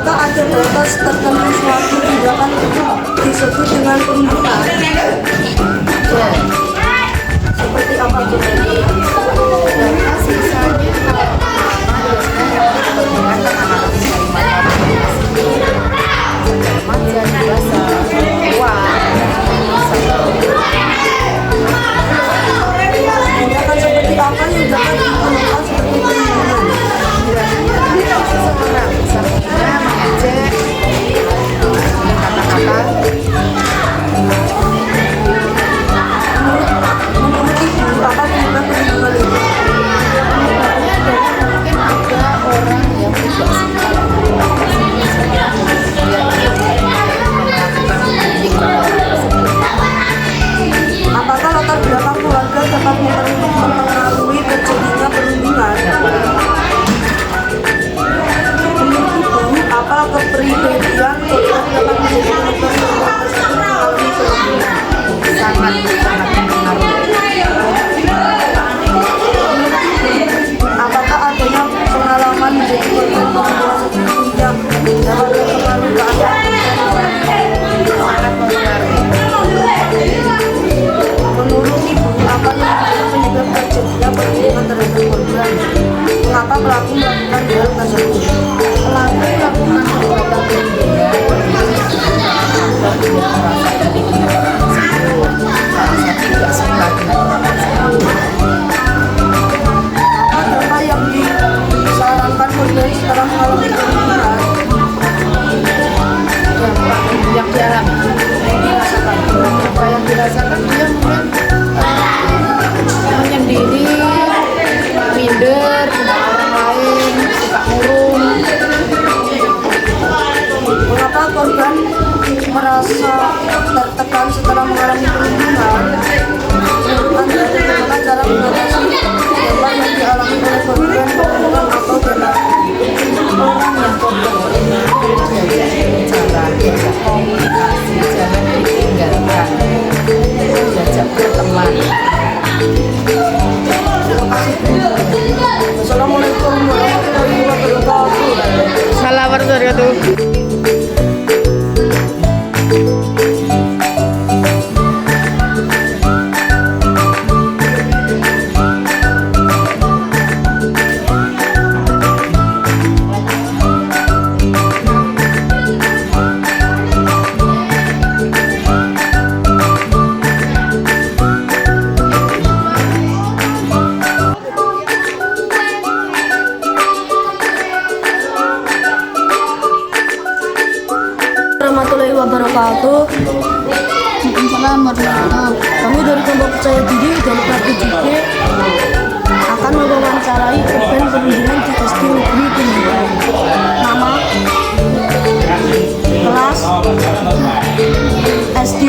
Apakah ada batas tertentu suatu tindakan disebut dengan perundungan? Ya, Seperti apa? berapa sisanya kalau pertama remaja dewasa tua Tindakan seperti apa yang dapat dikenakan seperti perundungan? seseorang misalnya mengejek dengan kata-kata Menurut ibu, apa penyebab perundungan itu? mungkin ada orang yang tidak suka Apakah latar belakang keluarga dapat mempengaruhi terjadinya perundungan? Menurut ibu, apa kepribadian korban dapat menjadi penyebab korban tersebut mengalami perundungan? sangat mempengaruhi. Apakah adanya pengalaman menjadi korban perundungan sebelumnya dapat berpengaruh ke Sangat mempengaruhi. Menurut ibu, apa yang menjadi penyebab terjadinya perundungan terhadap korban? Mengapa pelaku melakukan hal tersebut? Pelaku melakukan perbuatan perundungan agar dia merasa tidak suka dengan orang tersebut. Apa yang disarankan korban setelah mengalami perundungan? Yang dialami, dirasakan, apa yang dirasakan dia mungkin menyendiri, minder dengan orang lain, suka murung. Mengapa korban merasa tertekan setelah mengalami perundungan? Menurut Anda, bagaimana cara mengatasi dampak yang dialami oleh korban perundungan atau dampak? Orang yang korban diajak bicara, diajak komunikasi, jangan ditinggalkan, diajak berteman. Assalamualaikum warahmatullahi wabarakatuh. Salam warahmatullahi wabarakatuh. Warahmatullahi wabarakatuh. Salam warahmatullahi. Kami dari kelompok percaya diri dari Praktik JG akan mewawancarai korban perundungan di SD Negeri Tunjungan. Nama, kelas, SD,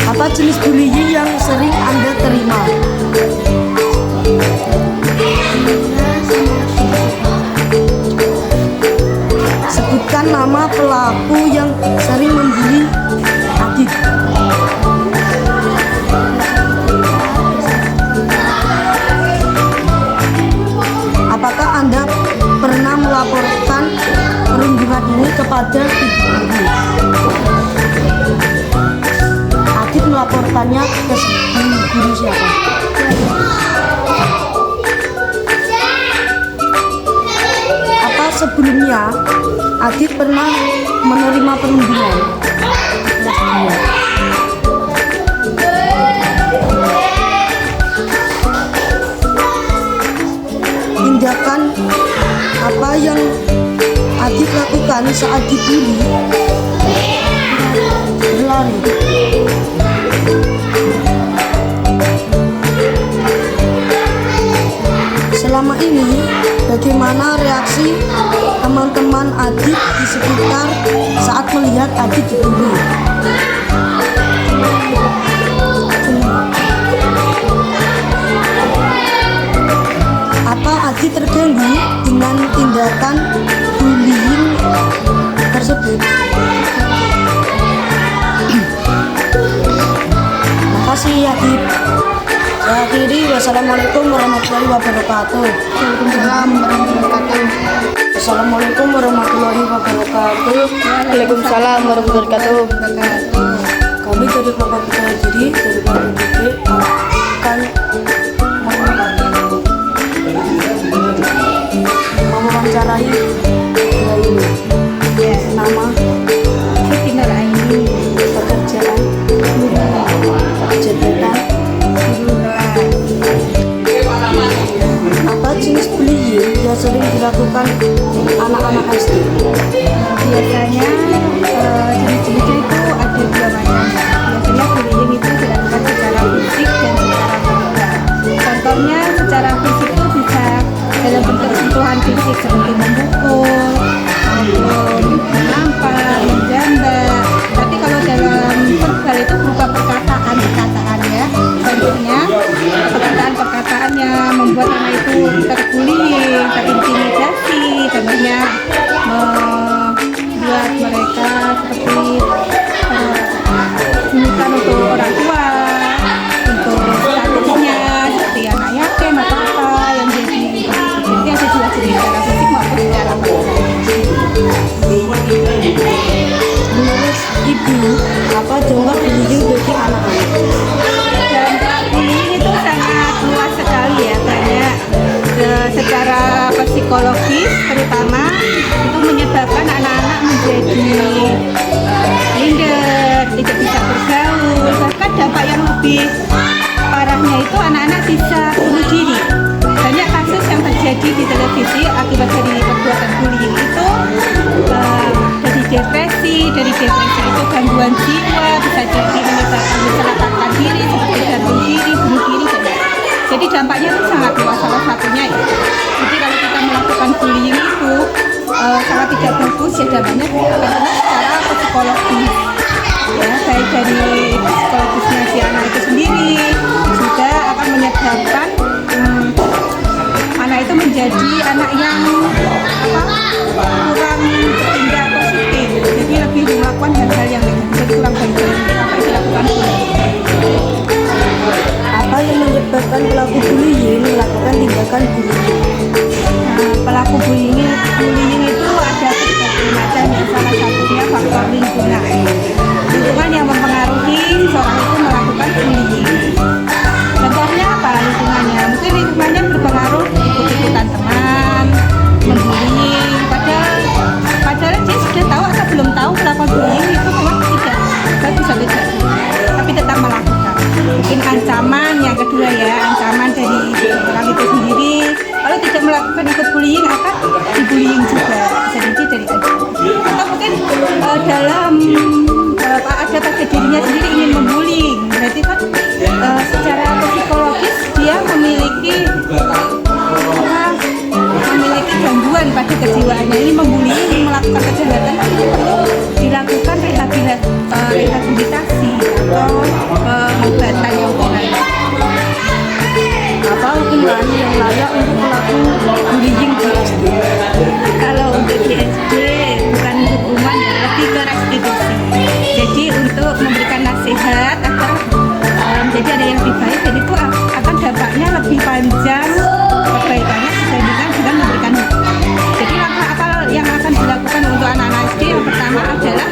apa jenis bullying yang sering Anda terima? Sebutkan nama pelaku yang sering membuli Adit. Apakah Anda pernah melaporkan perundungan ini kepada ibu? Adit melaporkannya ke guru siapa? Apa sebelumnya Adit pernah menerima perundungan? Tindakan apa yang Adit lakukan saat dibully? Berlari. Selama ini, bagaimana reaksi teman-teman Adit di sekitar saat melihat Adit dibully? Apa Adit terganggu dengan tindakan bullying tersebut? Makasih Adit. Saya akhiri, wassalamualaikum. Assalamualaikum warahmatullahi wabarakatuh. Waalaikumsalam warahmatullahi wabarakatuh. Assalamualaikum warahmatullahi wabarakatuh. Waalaikumsalam warahmatullahi wabarakatuh. Kami dari Bapak Percaya Diri dari Bank DP akan mewawancarai pria ini. Nama, Siti Nur Aini, pekerjaan, jabatan, guru kelas. apa jenis bullying yang sering dilakukan anak-anak SD? Biasanya jenis-jenisnya itu ada dua macam. Biasanya bullying itu dilakukan secara fisik dan secara verbal. Contohnya secara fisik itu bisa dalam bentuk sentuhan fisik seperti memukul, maupun menampar, menjambak. Tapi kalau dalam verbal itu berupa perkataan ya. Contohnya perkataan-perkataannya membuat anak itu terbullying, terintimidasi. Contohnya membuat mereka seperti bukan untuk orang tua, untuk statusnya seperti anak yatim atau apa yang jadi ada dua jenis secara fisik maupun secara verbal. Menurut Ibu, apa dampak bullying bagi anak-anak? Dampak bullying itu sangat luas sekali ya, banyak. Secara psikologis terutama itu menyebabkan anak-anak menjadi minder, tidak bisa bergaul. Bahkan dampak yang lebih parahnya itu anak-anak bisa bunuh diri. Banyak kasus yang terjadi di televisi akibat dari perbuatan bullying itu dari depresi itu gangguan jiwa, bisa jadi menyebabkan mencelakakan diri seperti gantung diri, bunuh diri. Jadi dampaknya itu sangat luas, salah satunya ya. Jadi kalau kita melakukan bullying itu sangat tidak bagus ya, dampaknya karena secara psikologis ya, baik dari psikologisnya si anak itu sendiri juga akan menyebabkan anak itu menjadi anak yang kurang bertindak positif, jadi lebih melakukan hal-hal yang jadi kurang baik dari apa yang dilakukan bullying. Apa yang menyebabkan pelaku bullying melakukan tindakan bullying? Pelaku bullying itu ada berbagai macam ya, salah satunya faktor lingkungan yang mempengaruhi seseorang itu melakukan bullying. Contohnya apa lingkungannya? Mungkin lingkungannya berpengaruh ikut-ikutan teman, membullying, padahal dia sudah tahu atau belum tahu melakukan bullying itu memang tidak bagus atau tidak, tapi tetap melakukan. Mungkin ancaman yang kedua ya, ancaman dari orang itu sendiri. Kalau tidak melakukan ikut bullying akan dibullying juga, bisa jadi dari ancaman. Atau mungkin dalam ada pada dirinya sendiri ingin membullying, berarti kan secara psikologis dia memiliki gangguan pada kejiwaannya. Ini membullying, ini melakukan kejahatan, itu perlu dilakukan rehabilitasi atau pengobatan yang benar. Apa hukuman yang layak untuk pelaku bullying di SD? Kalau untuk di SD bukan hukuman ya, lebih ke restitusi. Jadi untuk memberikan nasihat agar menjadi ada yang lebih baik, dan itu akan dampaknya lebih panjang kebaikannya dibandingkan dengan memberikan hukuman. Jadi langkah apa yang akan dilakukan untuk anak-anak SD? Yang pertama adalah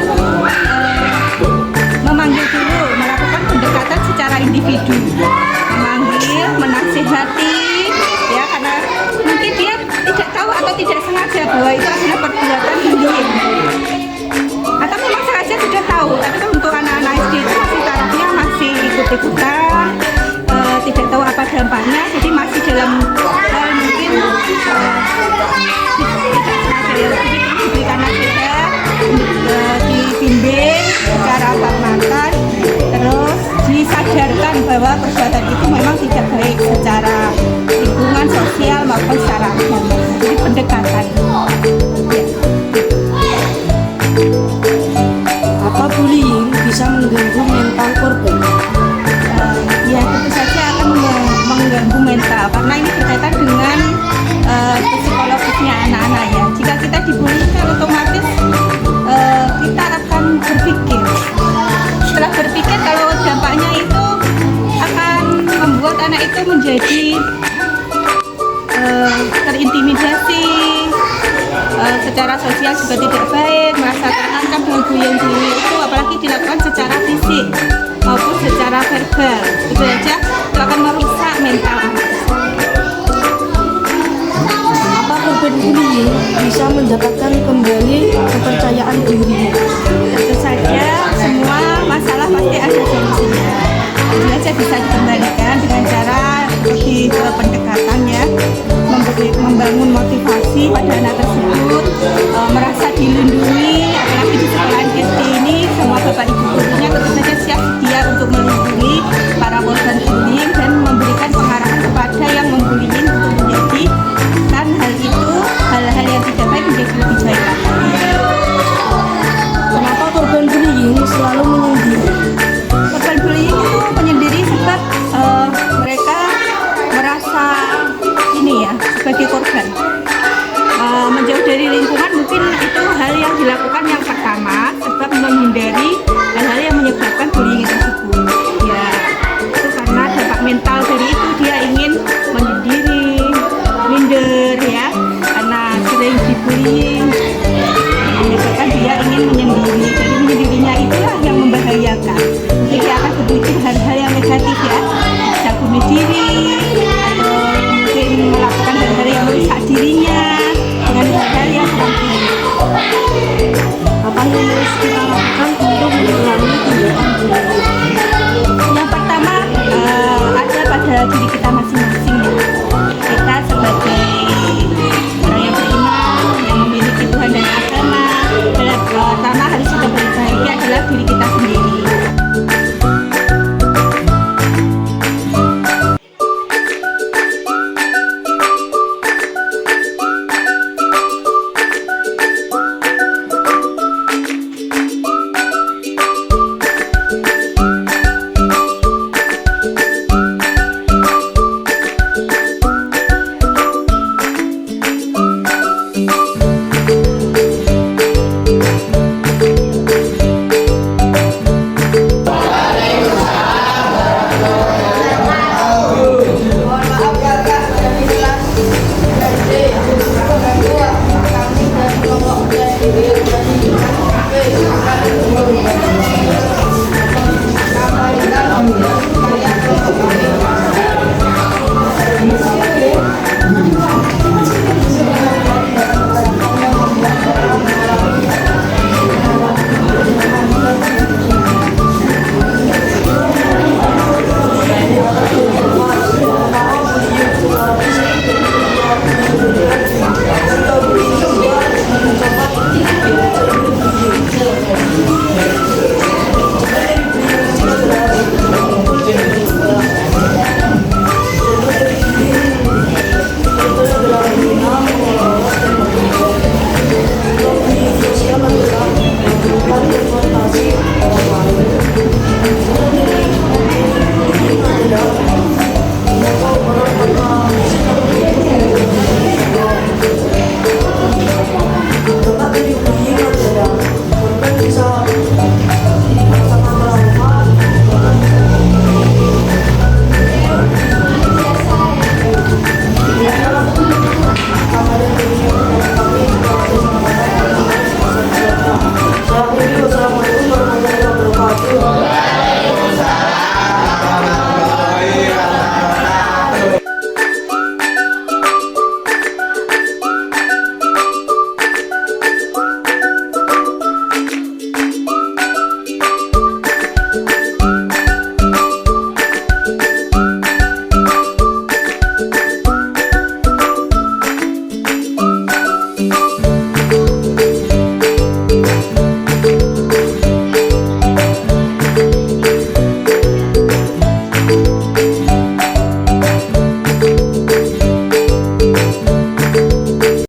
memanggil dulu, melakukan pendekatan secara individu, memanggil, menasihati ya, karena mungkin dia tidak tahu atau tidak sengaja bahwa itu adalah perbuatan bullying, atau memang sengaja sudah tahu, tapi kan untuk anak-anak SD itu masih tarafnya masih ikut-ikutan, tidak tahu apa dampaknya, jadi masih dalam mungkin tidak sengaja ya, jadi diberikan nasihat, dibimbing secara matang, terus disadarkan bahwa perbuatan itu memang tidak baik secara lingkungan sosial maupun secara agama. Jadi pendekatan. Apa bullying bisa mengganggu mental korban? Ya tentu saja akan mengganggu mental karena ini secara sosial juga tidak baik, merasa terancam dengan bullying itu, apalagi dilakukan secara fisik maupun secara verbal. Itu saja itu akan merusak mental anak. Apa korban bullying bisa mendapatkan kembali kepercayaan diri? Tentu saja semua masalah pasti ada solusinya. Tentu saja bisa dikembalikan dengan cara lebih pendekatan ya, membangun motivasi pada anak tersebut, merasa dilindungi, apalagi di sekolah SD ini semua bapak ibu gurunya tentu saja siap sedia untuk melindungi para korban bullying dan memberikan pengarahan kepada yang membullying untuk menjadikan hal-hal yang tidak baik menjadi lebih baik lagi. Kenapa korban bullying selalu menyendiri? Korban bullying itu menyendiri sebab mereka merasa ini ya sebagai korban, menjauh dari lingkungan mungkin itu hal yang dilakukan yang pertama sebab menghindari hal-hal yang menyebabkan bullying tersebut ya, itu karena dampak mental dari itu dia ingin menyendiri, minder ya, karena sering dibullying menyebabkan dia ingin menyendiri. Jadi menyendirinya itulah yang membahayakan, jadi dia akan berpikir hal-hal yang negatif ya, bisa bunuh diri atau mungkin melakukan hal-hal yang merusak dirinya dengan hal-hal yang kurang baik. Apa yang harus kita